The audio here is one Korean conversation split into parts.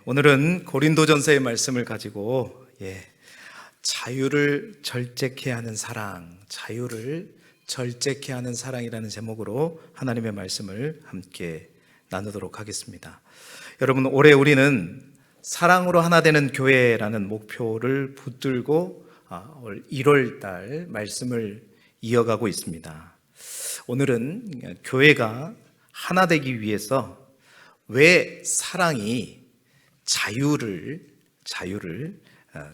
오늘은 고린도전서의 말씀을 가지고 자유를 절제케 하는 사랑, 자유를 절제케 하는 사랑이라는 제목으로 하나님의 말씀을 함께 나누도록 하겠습니다. 여러분, 올해 우리는 사랑으로 하나 되는 교회라는 목표를 붙들고 올 1월 달 말씀을 이어가고 있습니다. 오늘은 교회가 하나 되기 위해서 왜 사랑이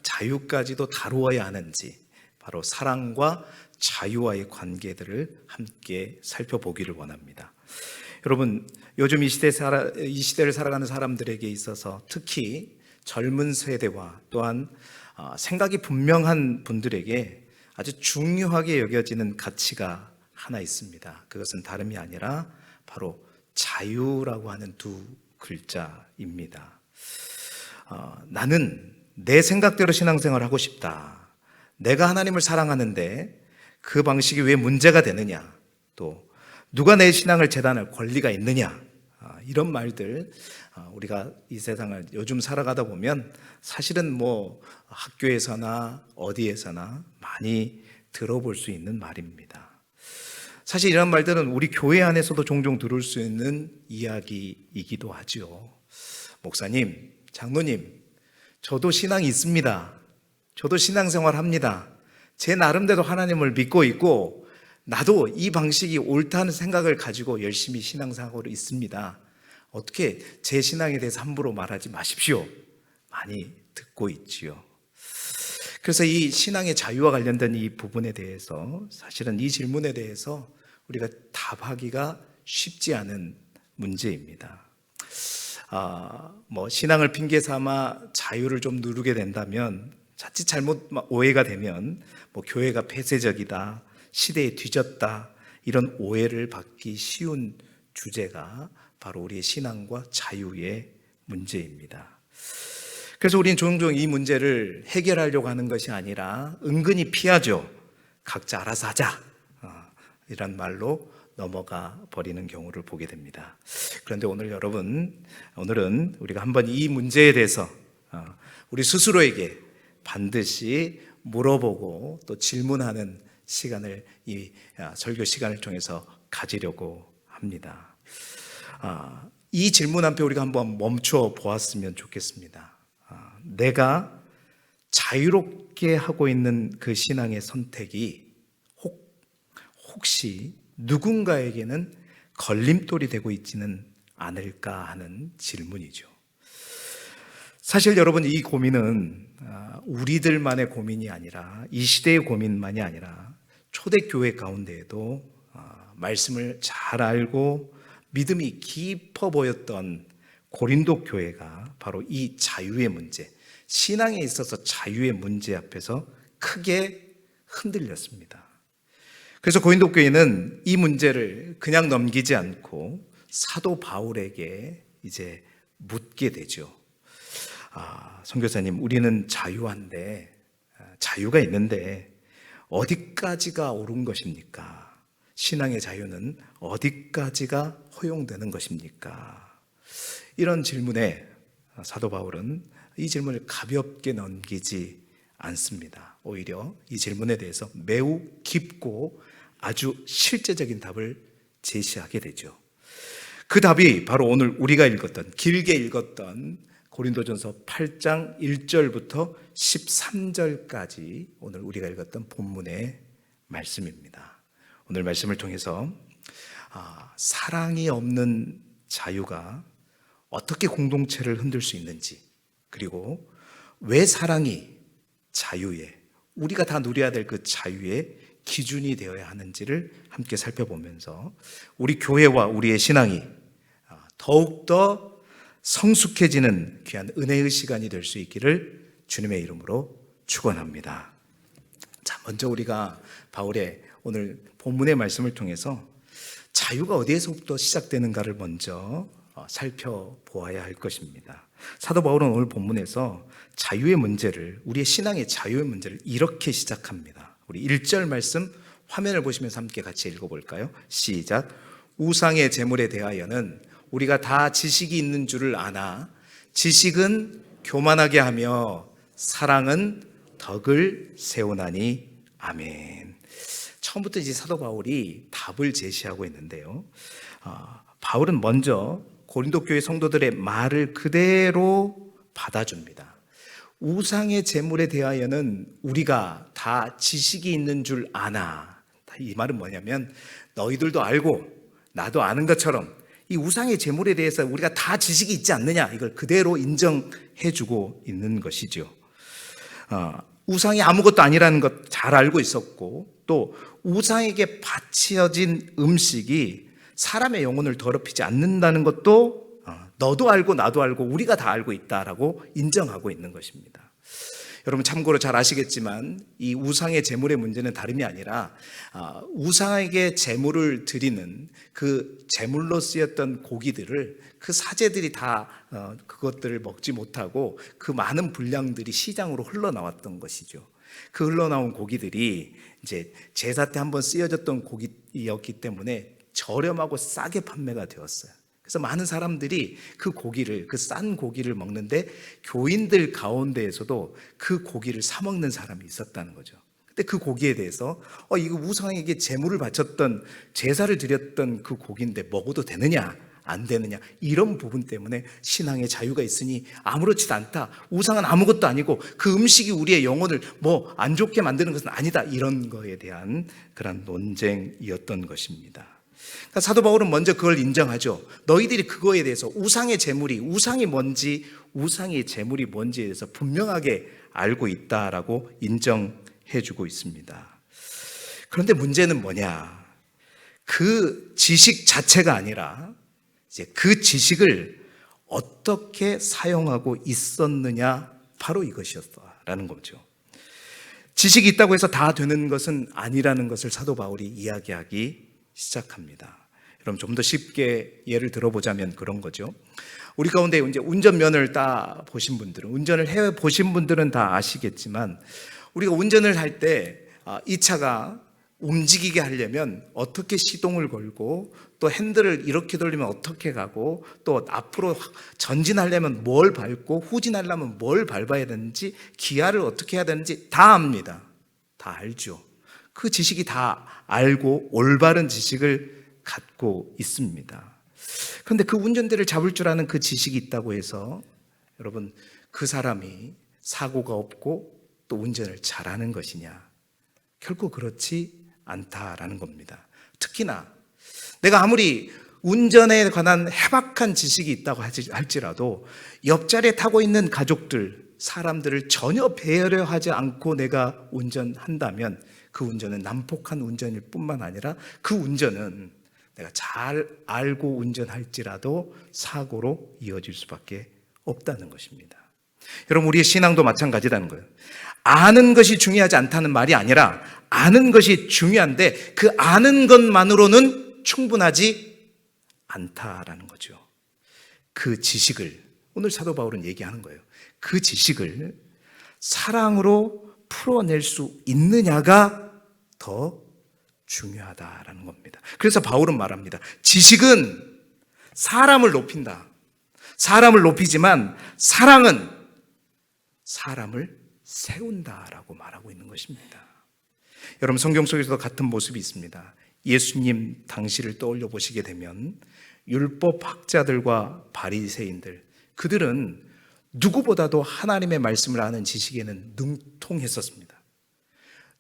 자유까지도 다루어야 하는지, 바로 사랑과 자유와의 관계들을 함께 살펴보기를 원합니다. 여러분, 요즘 이 시대를 살아가는 사람들에게 있어서 특히 젊은 세대와 또한 생각이 분명한 분들에게 아주 중요하게 여겨지는 가치가 하나 있습니다. 그것은 다름이 아니라 바로 자유라고 하는 두 글자입니다. 나는 내 생각대로 신앙생활을 하고 싶다. 내가 하나님을 사랑하는데 그 방식이 왜 문제가 되느냐? 또 누가 내 신앙을 재단할 권리가 있느냐? 이런 말들, 우리가 이 세상을 요즘 살아가다 보면 사실은 학교에서나 어디에서나 많이 들어볼 수 있는 말입니다. 사실 이런 말들은 우리 교회 안에서도 종종 들을 수 있는 이야기이기도 하죠. 목사님, 장로님, 저도 신앙이 있습니다. 저도 신앙생활 합니다. 제 나름대로 하나님을 믿고 있고 나도 이 방식이 옳다는 생각을 가지고 열심히 신앙생활을 있습니다. 어떻게 제 신앙에 대해서 함부로 말하지 마십시오. 많이 듣고 있지요. 그래서 이 신앙의 자유와 관련된 이 부분에 대해서, 사실은 이 질문에 대해서 우리가 답하기가 쉽지 않은 문제입니다. 신앙을 핑계 삼아 자유를 좀 누르게 된다면, 자칫 잘못 오해가 되면 교회가 폐쇄적이다, 시대에 뒤졌다, 이런 오해를 받기 쉬운 주제가 바로 우리의 신앙과 자유의 문제입니다. 그래서 우리는 종종 이 문제를 해결하려고 하는 것이 아니라 은근히 피하죠. 각자 알아서 하자, 이런 말로 넘어가 버리는 경우를 보게 됩니다. 그런데 오늘은 우리가 한번 이 문제에 대해서 우리 스스로에게 반드시 물어보고 또 질문하는 시간을, 이 설교 시간을 통해서 가지려고 합니다. 이 질문 앞에 우리가 한번 멈춰 보았으면 좋겠습니다. 내가 자유롭게 하고 있는 그 신앙의 선택이 혹시 누군가에게는 걸림돌이 되고 있지는 않을까 하는 질문이죠. 사실 여러분, 이 고민은 우리들만의 고민이 아니라, 이 시대의 고민만이 아니라 초대교회 가운데에도 말씀을 잘 알고 믿음이 깊어 보였던 고린도 교회가 바로 이 자유의 문제, 신앙에 있어서 자유의 문제 앞에서 크게 흔들렸습니다. 그래서 고린도 교회는 이 문제를 그냥 넘기지 않고 사도 바울에게 이제 묻게 되죠. 선교사님, 우리는 자유가 있는데 어디까지가 옳은 것입니까? 신앙의 자유는 어디까지가 허용되는 것입니까? 이런 질문에 사도 바울은 이 질문을 가볍게 넘기지 않습니다. 오히려 이 질문에 대해서 매우 깊고 아주 실제적인 답을 제시하게 되죠. 그 답이 바로 오늘 우리가 길게 읽었던 고린도전서 8장 1절부터 13절까지 오늘 우리가 읽었던 본문의 말씀입니다. 오늘 말씀을 통해서 사랑이 없는 자유가 어떻게 공동체를 흔들 수 있는지, 그리고 왜 사랑이 우리가 다 누려야 될 그 자유의 기준이 되어야 하는지를 함께 살펴보면서 우리 교회와 우리의 신앙이 더욱더 성숙해지는 귀한 은혜의 시간이 될 수 있기를 주님의 이름으로 축원합니다. 자, 먼저 우리가 바울의 오늘 본문의 말씀을 통해서 자유가 어디에서부터 시작되는가를 먼저 살펴보아야 할 것입니다. 사도 바울은 오늘 본문에서 우리의 신앙의 자유의 문제를 이렇게 시작합니다. 우리 1절 말씀 화면을 보시면서 함께 같이 읽어볼까요? 시작. 우상의 제물에 대하여는 우리가 다 지식이 있는 줄을 아나 지식은 교만하게 하며 사랑은 덕을 세우나니. 아멘. 처음부터 이제 사도 바울이 답을 제시하고 있는데요. 바울은 먼저 고린도 교회 성도들의 말을 그대로 받아줍니다. 우상의 제물에 대하여는 우리가 다 지식이 있는 줄 아나. 이 말은 뭐냐면 너희들도 알고 나도 아는 것처럼 이 우상의 제물에 대해서 우리가 다 지식이 있지 않느냐, 이걸 그대로 인정해주고 있는 것이죠. 우상이 아무것도 아니라는 것 잘 알고 있었고, 또 우상에게 바치어진 음식이 사람의 영혼을 더럽히지 않는다는 것도 너도 알고 나도 알고 우리가 다 알고 있다라고 인정하고 있는 것입니다. 여러분 참고로 잘 아시겠지만 이 우상의 제물의 문제는 다름이 아니라 우상에게 제물을 드리는 그 제물로 쓰였던 고기들을 그 사제들이 다 그것들을 먹지 못하고 그 많은 분량들이 시장으로 흘러나왔던 것이죠. 그 흘러나온 고기들이 이제 제사 때 한번 쓰여졌던 고기였기 때문에 저렴하고 싸게 판매가 되었어요. 그래서 많은 사람들이 그 고기를, 그 싼 고기를 먹는데 교인들 가운데에서도 그 고기를 사 먹는 사람이 있었다는 거죠. 근데 그 고기에 대해서 이거 우상에게 제물을 바쳤던, 제사를 드렸던 그 고기인데 먹어도 되느냐 안 되느냐, 이런 부분 때문에 신앙의 자유가 있으니 아무렇지도 않다, 우상은 아무것도 아니고 그 음식이 우리의 영혼을 뭐 안 좋게 만드는 것은 아니다, 이런 거에 대한 그런 논쟁이었던 것입니다. 그러니까 사도 바울은 먼저 그걸 인정하죠. 너희들이 그거에 대해서 우상의 제물이, 우상이 뭔지, 우상의 제물이 뭔지에 대해서 분명하게 알고 있다라고 인정해주고 있습니다. 그런데 문제는 뭐냐? 그 지식 자체가 아니라 이제 그 지식을 어떻게 사용하고 있었느냐, 바로 이것이었다라는 거죠. 지식이 있다고 해서 다 되는 것은 아니라는 것을 사도 바울이 이야기하기 시작합니다. 여러분 좀 더 쉽게 예를 들어보자면 그런 거죠. 우리 가운데 이제 운전면허를 따 보신 분들은, 운전을 해 보신 분들은 다 아시겠지만, 우리가 운전을 할 때 이 차가 움직이게 하려면 어떻게 시동을 걸고, 또 핸들을 이렇게 돌리면 어떻게 가고, 또 앞으로 전진하려면 뭘 밟고, 후진하려면 뭘 밟아야 되는지, 기아를 어떻게 해야 되는지 다 압니다. 다 알죠. 그 지식이 다 알고 올바른 지식을 갖고 있습니다. 그런데 그 운전대를 잡을 줄 아는 그 지식이 있다고 해서 여러분 그 사람이 사고가 없고 또 운전을 잘하는 것이냐? 결코 그렇지 않다라는 겁니다. 특히나 내가 아무리 운전에 관한 해박한 지식이 있다고 할지라도 옆자리에 타고 있는 가족들, 사람들을 전혀 배려하지 않고 내가 운전한다면 그 운전은 난폭한 운전일 뿐만 아니라 그 운전은 내가 잘 알고 운전할지라도 사고로 이어질 수밖에 없다는 것입니다. 여러분 우리의 신앙도 마찬가지라는 거예요. 아는 것이 중요하지 않다는 말이 아니라 아는 것이 중요한데 그 아는 것만으로는 충분하지 않다라는 거죠. 그 지식을, 오늘 사도 바울은 얘기하는 거예요. 그 지식을 사랑으로 풀어낼 수 있느냐가 더 중요하다라는 겁니다. 그래서 바울은 말합니다. 지식은 사람을 높인다. 사람을 높이지만 사랑은 사람을 세운다라고 말하고 있는 것입니다. 여러분 성경 속에서도 같은 모습이 있습니다. 예수님 당시를 떠올려 보시게 되면 율법 학자들과 바리새인들, 그들은 누구보다도 하나님의 말씀을 아는 지식에는 능통했었습니다.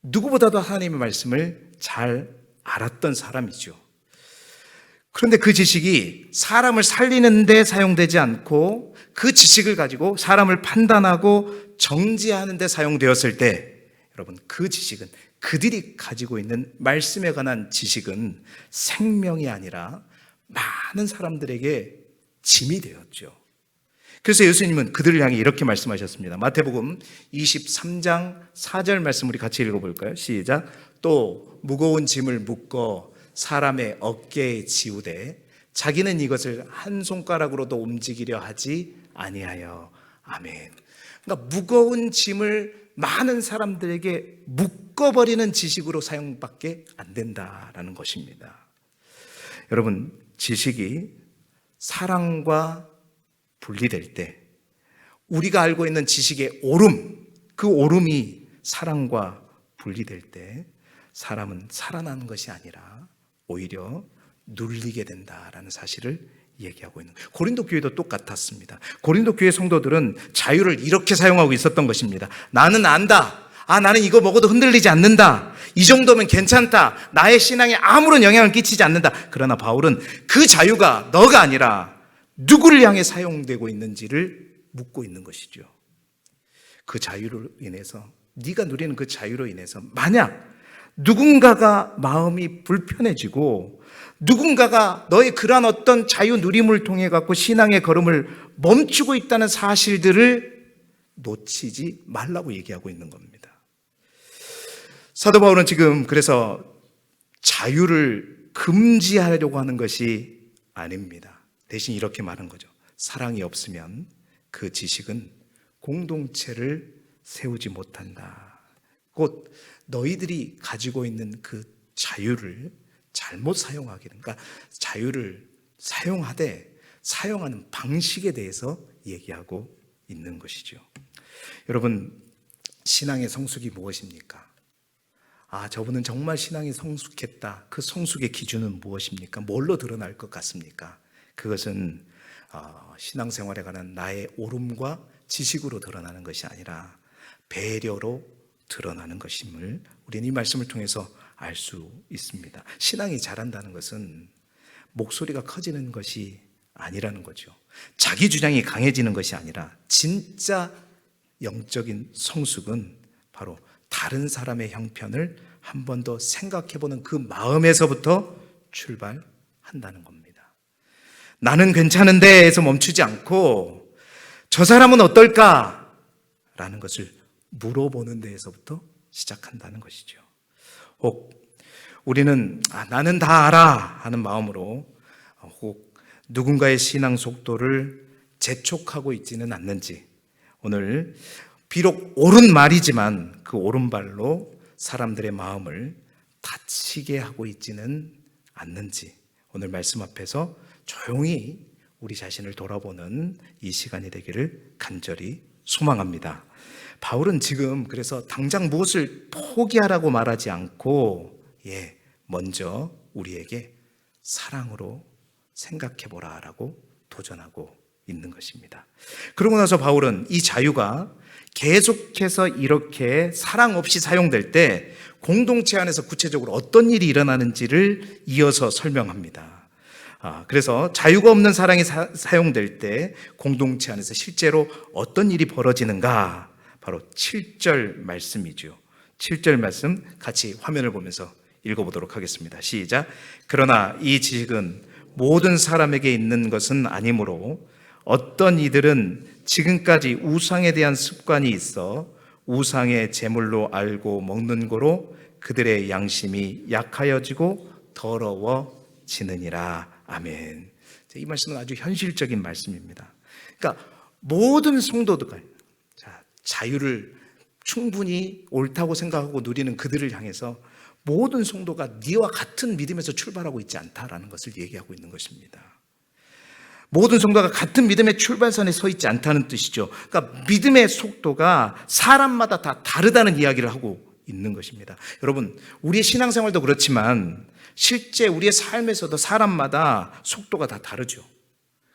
누구보다도 하나님의 말씀을 잘 알았던 사람이죠. 그런데 그 지식이 사람을 살리는 데 사용되지 않고 그 지식을 가지고 사람을 판단하고 정죄하는 데 사용되었을 때, 여러분 그 지식은, 그들이 가지고 있는 말씀에 관한 지식은 생명이 아니라 많은 사람들에게 짐이 되었죠. 그래서 예수님은 그들을 향해 이렇게 말씀하셨습니다. 마태복음 23장 4절 말씀 우리 같이 읽어볼까요? 시작. 또 무거운 짐을 묶어 사람의 어깨에 지우되 자기는 이것을 한 손가락으로도 움직이려 하지 아니하여. 아멘. 그러니까 무거운 짐을 많은 사람들에게 묶어버리는 지식으로 사용밖에 안 된다라는 것입니다. 여러분 지식이 사랑과 분리될 때, 우리가 알고 있는 지식의 오름, 그 오름이 사랑과 분리될 때 사람은 살아나는 것이 아니라 오히려 눌리게 된다라는 사실을 얘기하고 있는 거예요. 고린도 교회도 똑같았습니다. 고린도 교회 성도들은 자유를 이렇게 사용하고 있었던 것입니다. 나는 안다. 나는 이거 먹어도 흔들리지 않는다. 이 정도면 괜찮다. 나의 신앙에 아무런 영향을 끼치지 않는다. 그러나 바울은 그 자유가 너가 아니라 누구를 향해 사용되고 있는지를 묻고 있는 것이죠. 그 자유로 인해서, 네가 누리는 그 자유로 인해서 만약 누군가가 마음이 불편해지고 누군가가 너의 그러한 어떤 자유 누림을 통해 갖고 신앙의 걸음을 멈추고 있다는 사실들을 놓치지 말라고 얘기하고 있는 겁니다. 사도 바울은 지금 그래서 자유를 금지하려고 하는 것이 아닙니다. 대신 이렇게 말한 거죠. 사랑이 없으면 그 지식은 공동체를 세우지 못한다. 곧 너희들이 가지고 있는 그 자유를 잘못 사용하게 된, 그러니까 자유를 사용하되 사용하는 방식에 대해서 얘기하고 있는 것이죠. 여러분, 신앙의 성숙이 무엇입니까? 저분은 정말 신앙이 성숙했다. 그 성숙의 기준은 무엇입니까? 뭘로 드러날 것 같습니까? 그것은 신앙생활에 관한 나의 오름과 지식으로 드러나는 것이 아니라 배려로 드러나는 것임을 우리는 이 말씀을 통해서 알 수 있습니다. 신앙이 자란다는 것은 목소리가 커지는 것이 아니라는 거죠. 자기 주장이 강해지는 것이 아니라 진짜 영적인 성숙은 바로 다른 사람의 형편을 한 번 더 생각해보는 그 마음에서부터 출발한다는 겁니다. 나는 괜찮은데에서 멈추지 않고 저 사람은 어떨까? 라는 것을 물어보는 데에서부터 시작한다는 것이죠. 혹 우리는 나는 다 알아 하는 마음으로 혹 누군가의 신앙 속도를 재촉하고 있지는 않는지, 오늘 비록 옳은 말이지만 그 옳은 발로 사람들의 마음을 다치게 하고 있지는 않는지, 오늘 말씀 앞에서 조용히 우리 자신을 돌아보는 이 시간이 되기를 간절히 소망합니다. 바울은 지금 그래서 당장 무엇을 포기하라고 말하지 않고 먼저 우리에게 사랑으로 생각해보라 라고 도전하고 있는 것입니다. 그러고 나서 바울은 이 자유가 계속해서 이렇게 사랑 없이 사용될 때 공동체 안에서 구체적으로 어떤 일이 일어나는지를 이어서 설명합니다. 그래서 자유가 없는 사랑이 사용될 때 공동체 안에서 실제로 어떤 일이 벌어지는가, 바로 7절 말씀이죠. 7절 말씀 같이 화면을 보면서 읽어보도록 하겠습니다. 시작. 그러나 이 지식은 모든 사람에게 있는 것은 아니므로 어떤 이들은 지금까지 우상에 대한 습관이 있어 우상의 제물로 알고 먹는 거로 그들의 양심이 약하여지고 더러워지느니라. 아멘. 이 말씀은 아주 현실적인 말씀입니다. 그러니까 모든 성도들과 자유를 충분히 옳다고 생각하고 누리는 그들을 향해서 모든 성도가 네와 같은 믿음에서 출발하고 있지 않다라는 것을 얘기하고 있는 것입니다. 모든 성도가 같은 믿음의 출발선에 서 있지 않다는 뜻이죠. 그러니까 믿음의 속도가 사람마다 다 다르다는 이야기를 하고 있는 것입니다. 여러분, 우리의 신앙생활도 그렇지만 실제 우리의 삶에서도 사람마다 속도가 다 다르죠.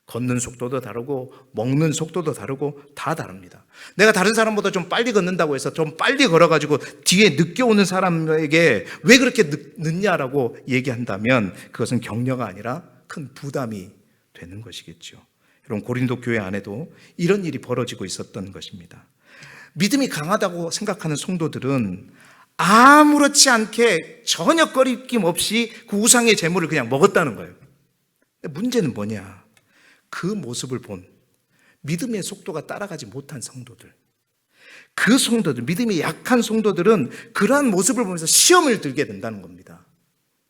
걷는 속도도 다르고 먹는 속도도 다르고 다 다릅니다. 내가 다른 사람보다 좀 빨리 걷는다고 해서 좀 빨리 걸어가지고 뒤에 늦게 오는 사람에게 왜 그렇게 늦냐라고 얘기한다면 그것은 격려가 아니라 큰 부담이 되는 것이겠죠. 여러분, 고린도 교회 안에도 이런 일이 벌어지고 있었던 것입니다. 믿음이 강하다고 생각하는 성도들은 아무렇지 않게 전혀 꺼리낌 없이 그 우상의 제물을 그냥 먹었다는 거예요. 문제는 뭐냐? 그 모습을 본 믿음의 속도가 따라가지 못한 성도들, 그 성도들, 믿음이 약한 성도들은 그러한 모습을 보면서 시험을 들게 된다는 겁니다.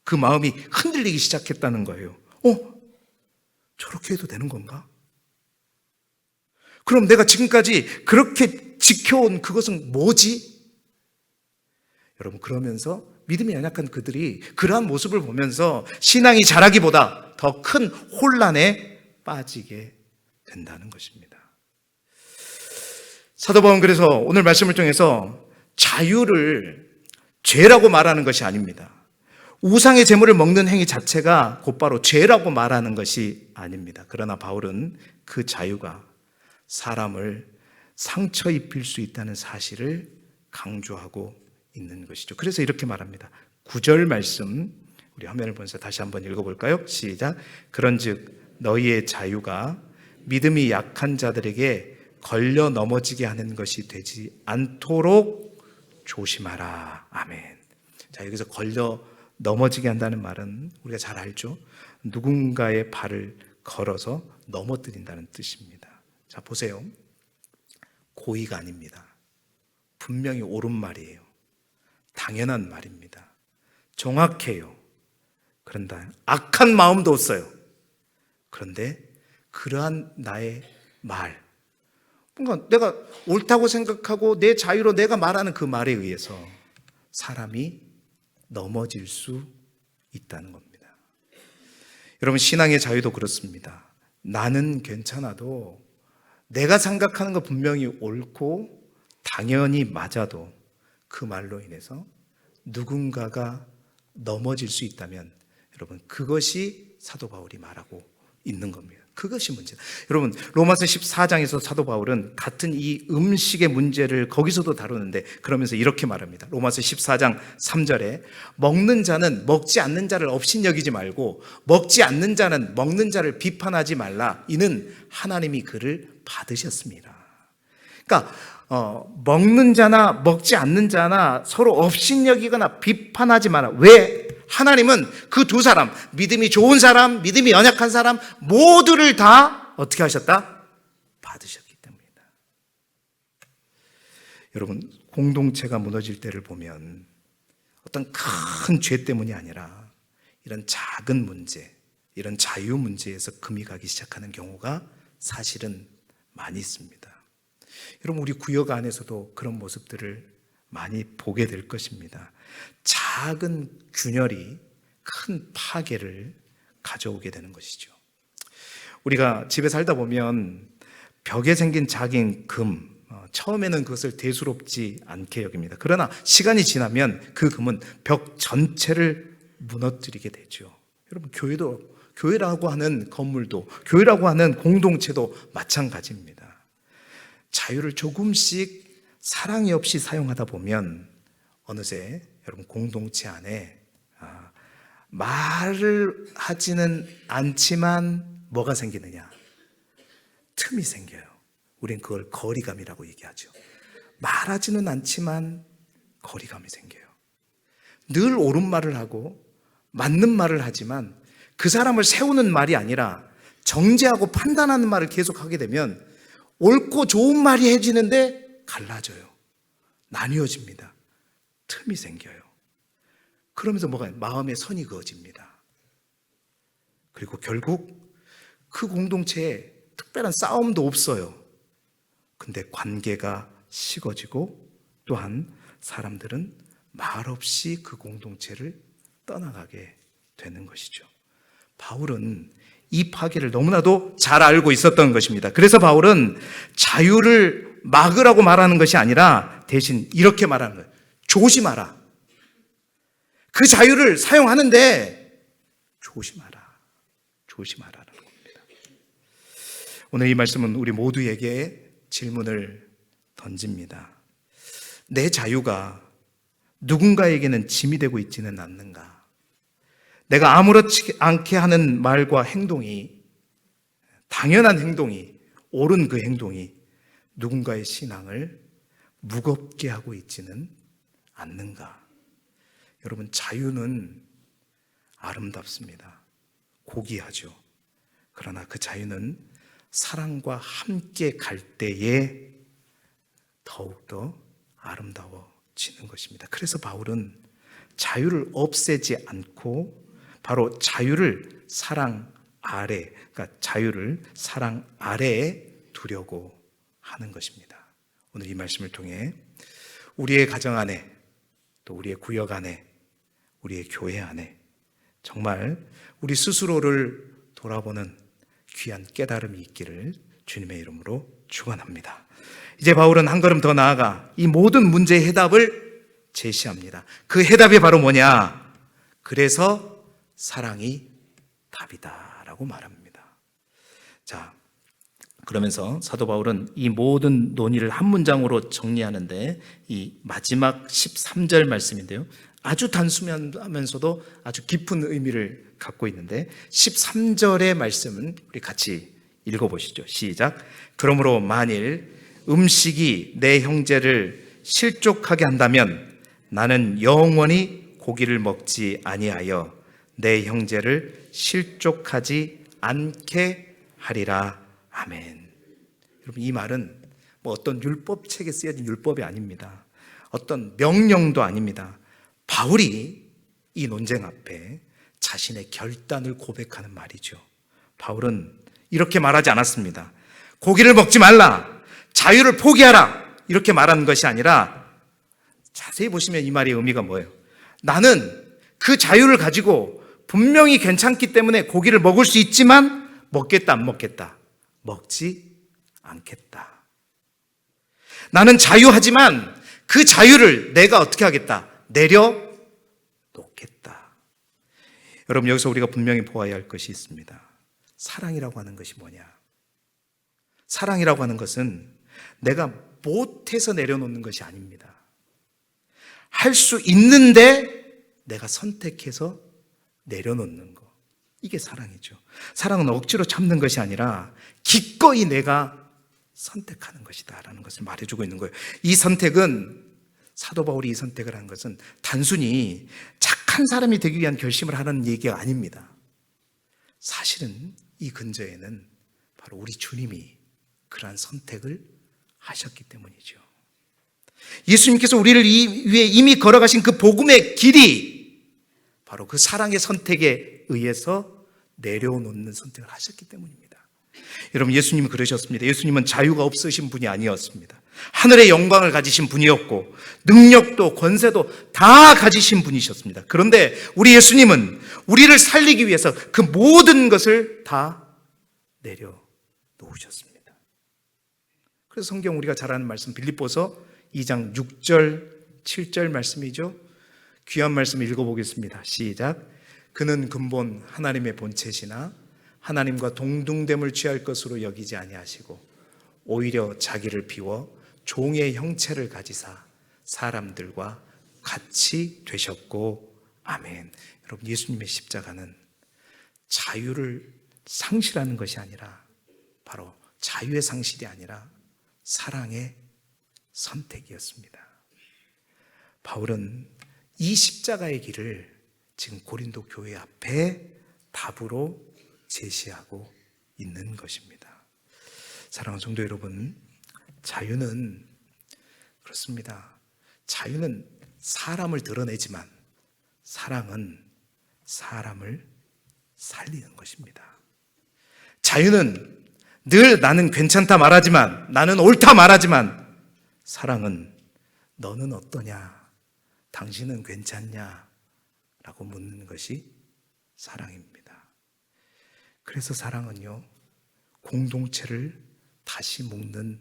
그 마음이 흔들리기 시작했다는 거예요. 저렇게 해도 되는 건가? 그럼 내가 지금까지 그렇게 지켜온 그것은 뭐지? 여러분, 그러면서 믿음이 연약한 그들이 그러한 모습을 보면서 신앙이 자라기보다 더 큰 혼란에 빠지게 된다는 것입니다. 사도 바울은 그래서 오늘 말씀을 통해서 자유를 죄라고 말하는 것이 아닙니다. 우상의 제물을 먹는 행위 자체가 곧바로 죄라고 말하는 것이 아닙니다. 그러나 바울은 그 자유가 사람을 상처 입힐 수 있다는 사실을 강조하고 있는 것이죠. 그래서 이렇게 말합니다. 9절 말씀 우리 화면을 보면서 다시 한번 읽어볼까요? 시작. 그런즉 너희의 자유가 믿음이 약한 자들에게 걸려 넘어지게 하는 것이 되지 않도록 조심하라. 아멘. 자, 여기서 걸려 넘어지게 한다는 말은 우리가 잘 알죠. 누군가의 발을 걸어서 넘어뜨린다는 뜻입니다. 자, 보세요. 고의가 아닙니다. 분명히 옳은 말이에요. 당연한 말입니다. 정확해요. 그런데 악한 마음도 없어요. 그런데 그러한 나의 말, 뭔가 내가 옳다고 생각하고 내 자유로 내가 말하는 그 말에 의해서 사람이 넘어질 수 있다는 겁니다. 여러분, 신앙의 자유도 그렇습니다. 나는 괜찮아도 내가 생각하는 거 분명히 옳고 당연히 맞아도 그 말로 인해서 누군가가 넘어질 수 있다면 여러분, 그것이 사도 바울이 말하고 있는 겁니다. 그것이 문제다. 여러분, 로마서 14장에서 사도 바울은 같은 이 음식의 문제를 거기서도 다루는데 그러면서 이렇게 말합니다. 로마서 14장 3절에 먹는 자는 먹지 않는 자를 업신여기지 말고 먹지 않는 자는 먹는 자를 비판하지 말라. 이는 하나님이 그를 받으셨습니다. 그러니까 먹는 자나 먹지 않는 자나 서로 업신여기거나 비판하지 마라. 왜? 하나님은 그 두 사람, 믿음이 좋은 사람, 믿음이 연약한 사람 모두를 다 어떻게 하셨다? 받으셨기 때문이다. 여러분, 공동체가 무너질 때를 보면 어떤 큰 죄 때문이 아니라 이런 작은 문제, 이런 자유 문제에서 금이 가기 시작하는 경우가 사실은 많이 있습니다. 여러분, 우리 구역 안에서도 그런 모습들을 많이 보게 될 것입니다. 작은 균열이 큰 파괴를 가져오게 되는 것이죠. 우리가 집에 살다 보면 벽에 생긴 작은 금, 처음에는 그것을 대수롭지 않게 여깁니다. 그러나 시간이 지나면 그 금은 벽 전체를 무너뜨리게 되죠. 여러분, 교회라고 하는 건물도, 교회라고 하는 공동체도 마찬가지입니다. 자유를 조금씩 사랑이 없이 사용하다 보면 어느새 여러분, 공동체 안에 말을 하지는 않지만 뭐가 생기느냐? 틈이 생겨요. 우린 그걸 거리감이라고 얘기하죠. 말하지는 않지만 거리감이 생겨요. 늘 옳은 말을 하고 맞는 말을 하지만 그 사람을 세우는 말이 아니라 정죄하고 판단하는 말을 계속하게 되면 옳고 좋은 말이 해지는데 갈라져요. 나뉘어집니다. 틈이 생겨요. 그러면서 뭐가 마음의 선이 그어집니다. 그리고 결국 그 공동체에 특별한 싸움도 없어요. 근데 관계가 식어지고 또한 사람들은 말없이 그 공동체를 떠나가게 되는 것이죠. 바울은 이 파괴를 너무나도 잘 알고 있었던 것입니다. 그래서 바울은 자유를 막으라고 말하는 것이 아니라 대신 이렇게 말하는 거예요. 조심하라. 그 자유를 사용하는데 조심하라. 조심하라는 겁니다. 오늘 이 말씀은 우리 모두에게 질문을 던집니다. 내 자유가 누군가에게는 짐이 되고 있지는 않는가? 내가 아무렇지 않게 하는 말과 행동이, 당연한 행동이, 옳은 그 행동이 누군가의 신앙을 무겁게 하고 있지는 않는가? 여러분, 자유는 아름답습니다. 고귀하죠. 그러나 그 자유는 사랑과 함께 갈 때에 더욱더 아름다워지는 것입니다. 그래서 바울은 자유를 없애지 않고 바로 자유를 사랑 아래, 그러니까 자유를 사랑 아래에 두려고 하는 것입니다. 오늘 이 말씀을 통해 우리의 가정 안에, 또 우리의 구역 안에, 우리의 교회 안에 정말 우리 스스로를 돌아보는 귀한 깨달음이 있기를 주님의 이름으로 축원합니다. 이제 바울은 한 걸음 더 나아가 이 모든 문제의 해답을 제시합니다. 그 해답이 바로 뭐냐? 그래서 사랑이 답이다라고 말합니다. 자, 그러면서 사도 바울은 이 모든 논의를 한 문장으로 정리하는데 이 마지막 13절 말씀인데요, 아주 단순하면서도 아주 깊은 의미를 갖고 있는데 13절의 말씀은 우리 같이 읽어보시죠. 시작. 그러므로 만일 음식이 내 형제를 실족하게 한다면 나는 영원히 고기를 먹지 아니하여 내 형제를 실족하지 않게 하리라. 아멘. 여러분, 이 말은 뭐 어떤 율법책에 쓰여진 율법이 아닙니다. 어떤 명령도 아닙니다. 바울이 이 논쟁 앞에 자신의 결단을 고백하는 말이죠. 바울은 이렇게 말하지 않았습니다. 고기를 먹지 말라, 자유를 포기하라, 이렇게 말하는 것이 아니라, 자세히 보시면 이 말의 의미가 뭐예요? 나는 그 자유를 가지고 분명히 괜찮기 때문에 고기를 먹을 수 있지만 먹겠다, 안 먹겠다? 먹지 않겠다. 나는 자유하지만 그 자유를 내가 어떻게 하겠다? 내려놓겠다. 여러분, 여기서 우리가 분명히 보아야 할 것이 있습니다. 사랑이라고 하는 것이 뭐냐? 사랑이라고 하는 것은 내가 못해서 내려놓는 것이 아닙니다. 할 수 있는데 내가 선택해서 내려놓는 것, 이게 사랑이죠. 사랑은 억지로 참는 것이 아니라 기꺼이 내가 선택하는 것이다 라는 것을 말해주고 있는 거예요. 이 선택은, 사도 바울이 이 선택을 한 것은 단순히 착한 사람이 되기 위한 결심을 하는 얘기가 아닙니다. 사실은 이 근저에는 바로 우리 주님이 그러한 선택을 하셨기 때문이죠. 예수님께서 우리를 위해 이미 걸어가신 그 복음의 길이 바로 그 사랑의 선택에 의해서 내려놓는 선택을 하셨기 때문입니다. 여러분, 예수님은 그러셨습니다. 예수님은 자유가 없으신 분이 아니었습니다. 하늘의 영광을 가지신 분이었고 능력도 권세도 다 가지신 분이셨습니다. 그런데 우리 예수님은 우리를 살리기 위해서 그 모든 것을 다 내려놓으셨습니다. 그래서 성경 우리가 잘 아는 말씀, 빌립보서 2장 6절 7절 말씀이죠. 귀한 말씀 읽어보겠습니다. 시작. 그는 근본 하나님의 본체시나 하나님과 동등됨을 취할 것으로 여기지 아니하시고 오히려 자기를 비워 종의 형체를 가지사 사람들과 같이 되셨고. 아멘. 여러분, 예수님의 십자가는 자유를 상실하는 것이 아니라, 바로 자유의 상실이 아니라 사랑의 선택이었습니다. 바울은 이 십자가의 길을 지금 고린도 교회 앞에 답으로 제시하고 있는 것입니다. 사랑하는 성도 여러분, 자유는 그렇습니다. 자유는 사람을 드러내지만 사랑은 사람을 살리는 것입니다. 자유는 늘 나는 괜찮다 말하지만, 나는 옳다 말하지만, 사랑은 너는 어떠냐? 당신은 괜찮냐? 라고 묻는 것이 사랑입니다. 그래서 사랑은요, 공동체를 다시 묶는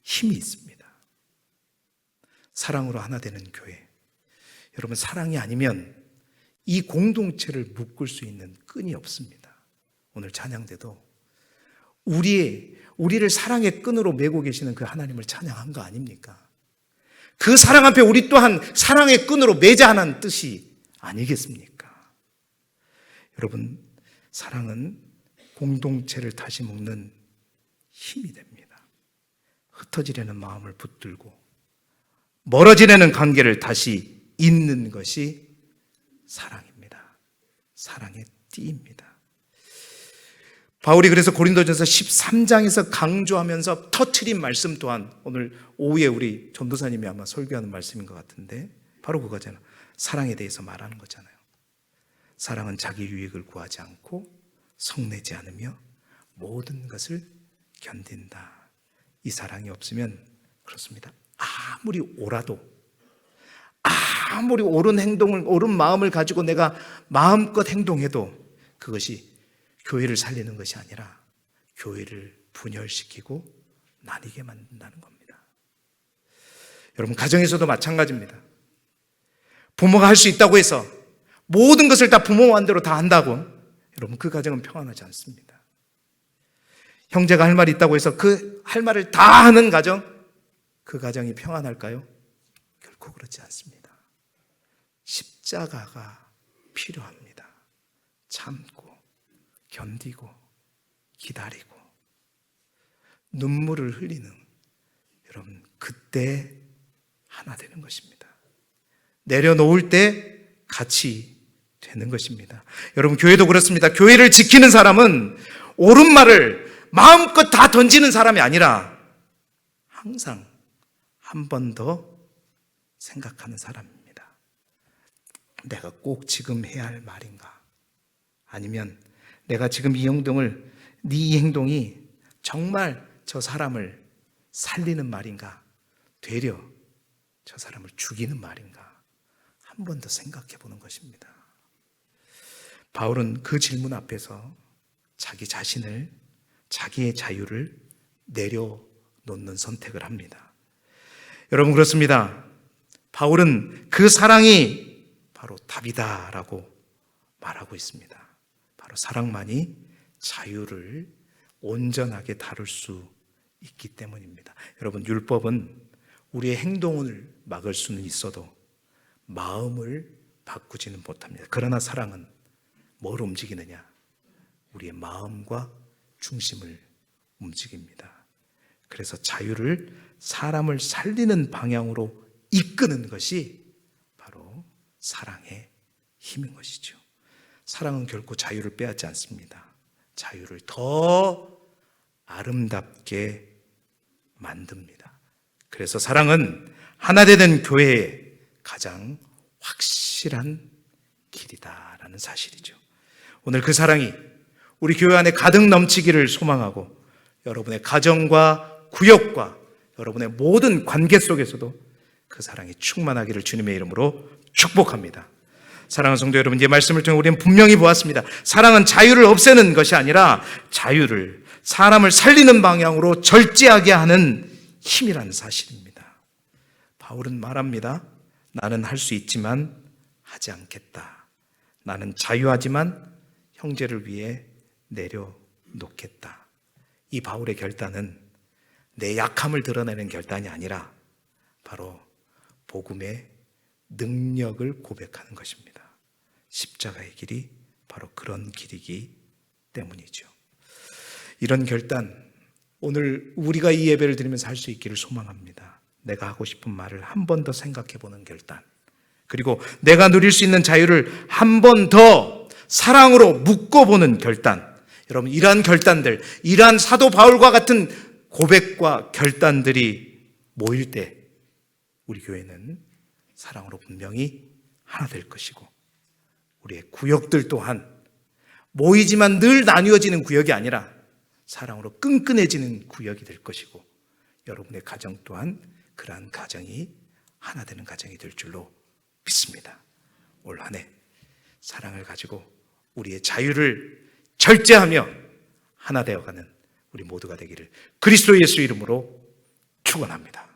힘이 있습니다. 사랑으로 하나 되는 교회. 여러분, 사랑이 아니면 이 공동체를 묶을 수 있는 끈이 없습니다. 오늘 찬양대도 우리를 사랑의 끈으로 메고 계시는 그 하나님을 찬양한 거 아닙니까? 그 사랑 앞에 우리 또한 사랑의 끈으로 매자 하는 뜻이 아니겠습니까? 여러분, 사랑은 공동체를 다시 묶는 힘이 됩니다. 흩어지려는 마음을 붙들고 멀어지려는 관계를 다시 잇는 것이 사랑입니다. 사랑의 띠입니다. 바울이 그래서 고린도전서 13장에서 강조하면서 터트린 말씀 또한 오늘 오후에 우리 전도사님이 아마 설교하는 말씀인 것 같은데, 바로 그거잖아요. 사랑에 대해서 말하는 거잖아요. 사랑은 자기 유익을 구하지 않고 성내지 않으며 모든 것을 견딘다. 이 사랑이 없으면 그렇습니다. 아무리 옳아도, 아무리 옳은 행동을, 옳은 마음을 가지고 내가 마음껏 행동해도 그것이 교회를 살리는 것이 아니라 교회를 분열시키고 나뉘게 만든다는 겁니다. 여러분, 가정에서도 마찬가지입니다. 부모가 할 수 있다고 해서 모든 것을 다 부모 마음대로 다 한다고, 여러분, 그 가정은 평안하지 않습니다. 형제가 할 말이 있다고 해서 그 할 말을 다 하는 가정, 그 가정이 평안할까요? 결코 그렇지 않습니다. 십자가가 필요합니다. 참고, 견디고, 기다리고, 눈물을 흘리는, 여러분, 그때 하나 되는 것입니다. 내려놓을 때 같이 되는 것입니다. 여러분, 교회도 그렇습니다. 교회를 지키는 사람은 옳은 말을 마음껏 다 던지는 사람이 아니라 항상 한 번 더 생각하는 사람입니다. 내가 꼭 지금 해야 할 말인가? 아니면 내가 지금 이 행동이 정말 저 사람을 살리는 말인가? 되려 저 사람을 죽이는 말인가? 한 번 더 생각해 보는 것입니다. 바울은 그 질문 앞에서 자기 자신을, 자기의 자유를 내려놓는 선택을 합니다. 여러분, 그렇습니다. 바울은 그 사랑이 바로 답이다라고 말하고 있습니다. 바로 사랑만이 자유를 온전하게 다룰 수 있기 때문입니다. 여러분, 율법은 우리의 행동을 막을 수는 있어도 마음을 바꾸지는 못합니다. 그러나 사랑은 뭘 움직이느냐? 우리의 마음과 중심을 움직입니다. 그래서 자유를 사람을 살리는 방향으로 이끄는 것이 바로 사랑의 힘인 것이죠. 사랑은 결코 자유를 빼앗지 않습니다. 자유를 더 아름답게 만듭니다. 그래서 사랑은 하나 되는 교회의 가장 확실한 길이다라는 사실이죠. 오늘 그 사랑이 우리 교회 안에 가득 넘치기를 소망하고, 여러분의 가정과 구역과 여러분의 모든 관계 속에서도 그 사랑이 충만하기를 주님의 이름으로 축복합니다. 사랑하는 성도 여러분, 이 말씀을 통해 우리는 분명히 보았습니다. 사랑은 자유를 없애는 것이 아니라 자유를, 사람을 살리는 방향으로 절제하게 하는 힘이라는 사실입니다. 바울은 말합니다. 나는 할 수 있지만 하지 않겠다. 나는 자유하지만 형제를 위해 내려놓겠다. 이 바울의 결단은 내 약함을 드러내는 결단이 아니라 바로 복음의 능력을 고백하는 것입니다. 십자가의 길이 바로 그런 길이기 때문이죠. 이런 결단, 오늘 우리가 이 예배를 드리면서 할 수 있기를 소망합니다. 내가 하고 싶은 말을 한 번 더 생각해 보는 결단, 그리고 내가 누릴 수 있는 자유를 한 번 더 사랑으로 묶어보는 결단. 여러분, 이러한 결단들, 이러한 사도 바울과 같은 고백과 결단들이 모일 때 우리 교회는 사랑으로 분명히 하나 될 것이고, 우리의 구역들 또한 모이지만 늘 나뉘어지는 구역이 아니라 사랑으로 끈끈해지는 구역이 될 것이고, 여러분의 가정 또한 그러한 가정이 하나 되는 가정이 될 줄로 믿습니다. 올 한 해 사랑을 가지고 우리의 자유를 절제하며 하나 되어가는 우리 모두가 되기를 그리스도 예수 이름으로 축원합니다.